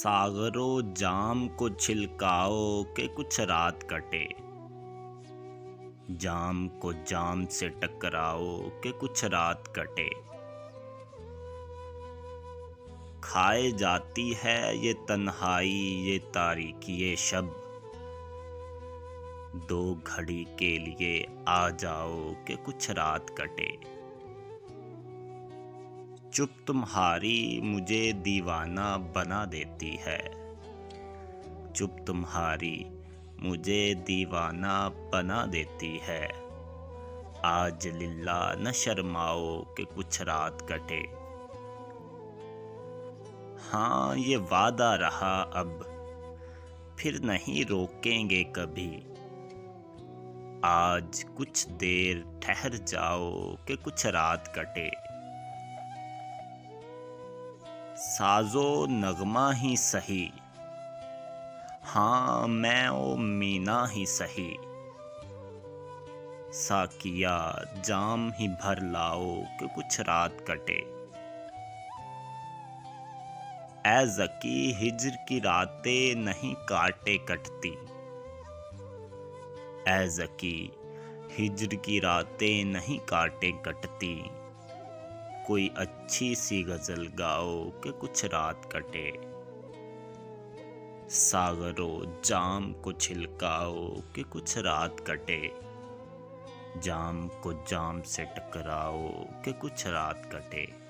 सागरों जाम को छिलकाओ के कुछ रात कटे। जाम को जाम से टकराओ के कुछ रात कटे। खाए जाती है ये तन्हाई ये तारीकी ये शब। दो घड़ी के लिए आ जाओ के कुछ रात कटे। चुप तुम्हारी मुझे दीवाना बना देती है। चुप तुम्हारी मुझे दीवाना बना देती है। आज लिल्ला न शर्माओ कि कुछ रात कटे। हाँ ये वादा रहा अब फिर नहीं रोकेंगे कभी। आज कुछ देर ठहर जाओ कि कुछ रात कटे। साजो नगमा ही सही, हाँ मैं ओ मीना ही सही। साकिया जाम ही भर लाओ कि कुछ रात कटे। ए ज़की हिज्र की रातें नहीं काटे कटती। ए ज़की हिज्र की रातें नहीं काटे कटती। कोई अच्छी सी गज़ल गाओ कि कुछ रात कटे। सागरों जाम को छिलकाओ कि कुछ रात कटे। जाम को जाम से टकराओ कि कुछ रात कटे।